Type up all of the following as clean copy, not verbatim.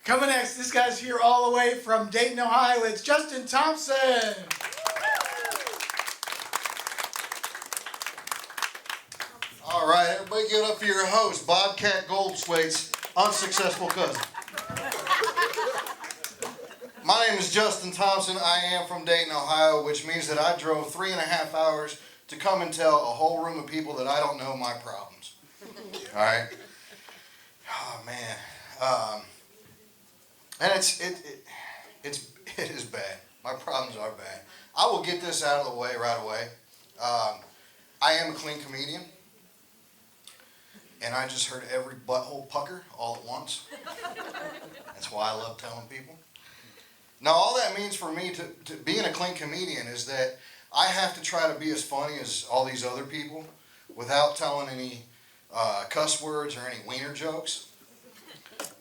Coming next, this guy's here all the way from Dayton, Ohio. It's Justin Thompson. All right, everybody give it up for your host, Bobcat Goldthwait's unsuccessful cousin. My name is Justin Thompson. I am from Dayton, Ohio, which means that I drove 3.5 hours to come and tell a whole room of people that I don't know my problems. All right? Oh, man. And it is bad. My problems are bad. I will get this out of the way right away. I am a clean comedian. And I just heard every butthole pucker all at once. That's why I love telling people. Now, all that means for me to being a clean comedian is that I have to try to be as funny as all these other people without telling any cuss words or any wiener jokes.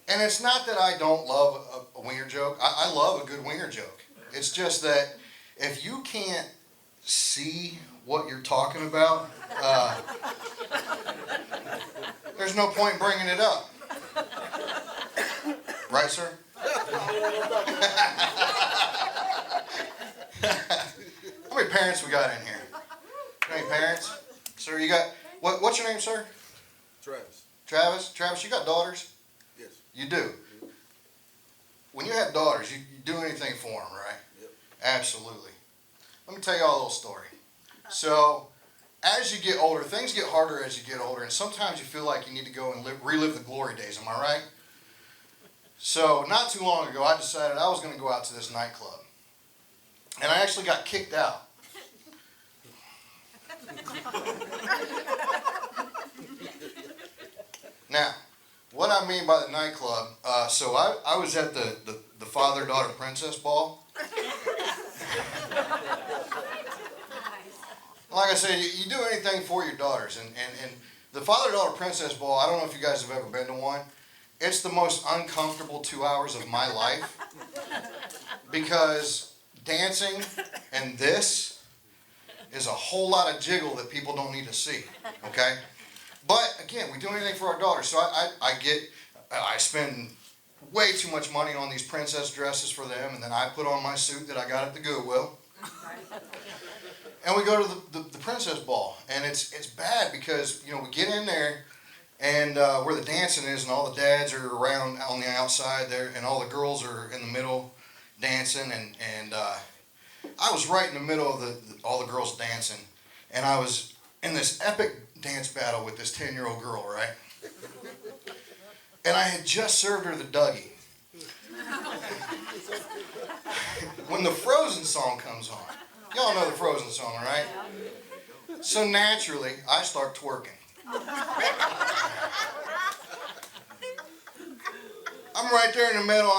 And it's not that I don't love a wiener joke. I love a good wiener joke. It's just that if you can't see what you're talking about, there's no point in bringing it up. Right, sir? How many parents we got in here? How many parents? Sir, you got, what's your name, sir? Travis. Travis? Travis, you got daughters? Yes. You do? When you have daughters, you do anything for them, right? Yep. Absolutely. Let me tell you all a little story. So, as you get older, things get harder as you get older, and sometimes you feel like you need to go and relive the glory days, am I right? So, not too long ago, I decided I was going to go out to this nightclub. And I actually got kicked out. Now, what I mean by the nightclub, so I was at the father-daughter princess ball. Like I said, you do anything for your daughters. And the father-daughter princess ball, I don't know if you guys have ever been to one. It's the most uncomfortable 2 hours of my life. Because dancing and this is a whole lot of jiggle that people don't need to see. Okay? But again, we do anything for our daughters. So I spend way too much money on these princess dresses for them, and then I put on my suit that I got at the Goodwill. And we go to the princess ball, and it's bad because, you know, we get in there, and where the dancing is, and all the dads are around on the outside there, and all the girls are in the middle dancing, and I was right in the middle of all the girls dancing, and I was in this epic dance battle with this 10-year-old girl, right? And I had just served her the Dougie. When the Frozen song comes on, y'all know the Frozen song, right? So naturally, I start twerking. I'm right there in the middle.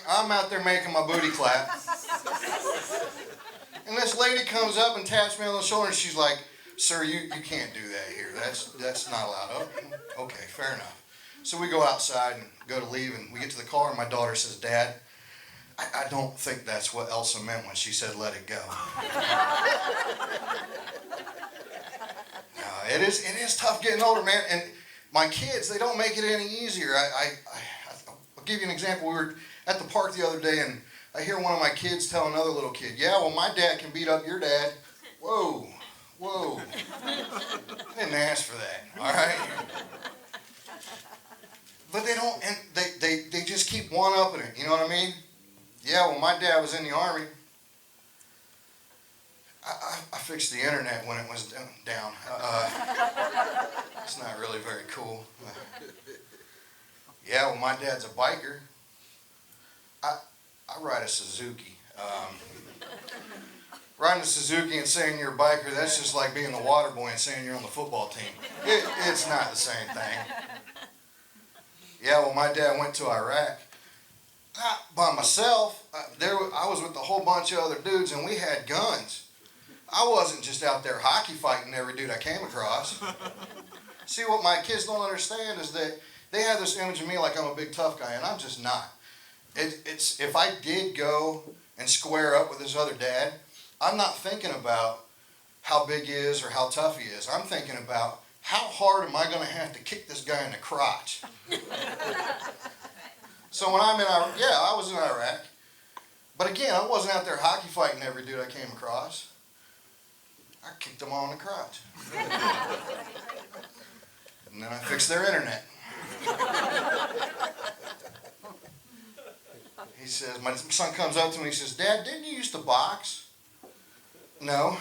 I'm out there making my booty clap. And this lady comes up and taps me on the shoulder, and she's like, "Sir, you can't do that here. That's not allowed." Oh, okay, fair enough. So we go outside and go to leave, and we get to the car, and my daughter says, "Dad, I don't think that's what Elsa meant when she said let it go." It is tough getting older, man. And my kids, they don't make it any easier. I'll give you an example. We were at the park the other day, and I hear one of my kids tell another little kid, "Yeah, well, my dad can beat up your dad." Whoa. I didn't ask for that, all right? But they don't, and they just keep one-upping it, you know what I mean? "Yeah, well, my dad was in the Army. I fixed the internet when it was down. It's not really very cool. Yeah, well, my dad's a biker. I ride a Suzuki. Riding a Suzuki and saying you're a biker, that's just like being the water boy and saying you're on the football team. It's not the same thing. Yeah, well, my dad went to Iraq. Not by myself. I was with a whole bunch of other dudes, and we had guns. I wasn't just out there hockey fighting every dude I came across. See, what my kids don't understand is that they have this image of me like I'm a big tough guy, and I'm just not. It's if I did go and square up with this other dad, I'm not thinking about how big he is or how tough he is. I'm thinking about how hard am I going to have to kick this guy in the crotch. So when I'm in Iraq, yeah, I was in Iraq. But again, I wasn't out there hockey fighting every dude I came across. I kicked them all in the crotch. And then I fixed their internet. He says, my son comes up to me, he says, Dad, didn't you used to box? No.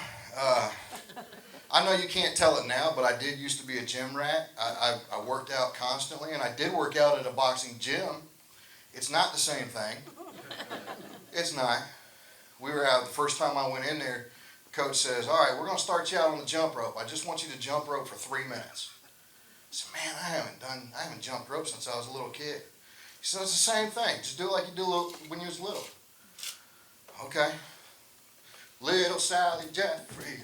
I know you can't tell it now, but I did used to be a gym rat. I worked out constantly, and I did work out at a boxing gym. It's not the same thing. It's not. We were out, the first time I went in there, coach says, all right, we're going to start you out on the jump rope. I just want you to jump rope for 3 minutes. I said, man, I haven't jumped rope since I was a little kid. He said, it's the same thing. Just do it like you do when you was little. Okay. Little Sally Jeffrey.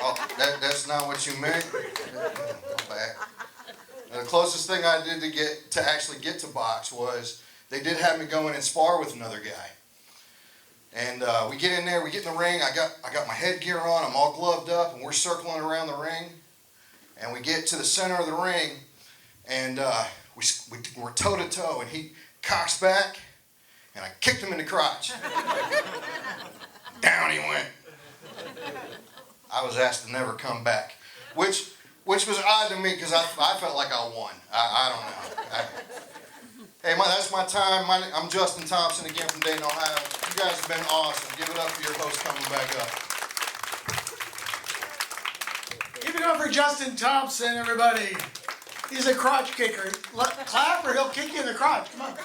Oh, that's not what you meant? Back. The closest thing I did to actually get to box was they did have me go in and spar with another guy. And we get in there, we get in the ring, I got my headgear on, I'm all gloved up, and we're circling around the ring. And we get to the center of the ring, and we're toe to toe, and he cocks back, and I kicked him in the crotch. Down he went. I was asked to never come back, which was odd to me because I felt like I won. I don't know. Hey, that's my time. I'm Justin Thompson again from Dayton, Ohio. You guys have been awesome. Give it up for your host coming back up. Give it up for Justin Thompson, everybody. He's a crotch kicker. Clap or he'll kick you in the crotch. Come on.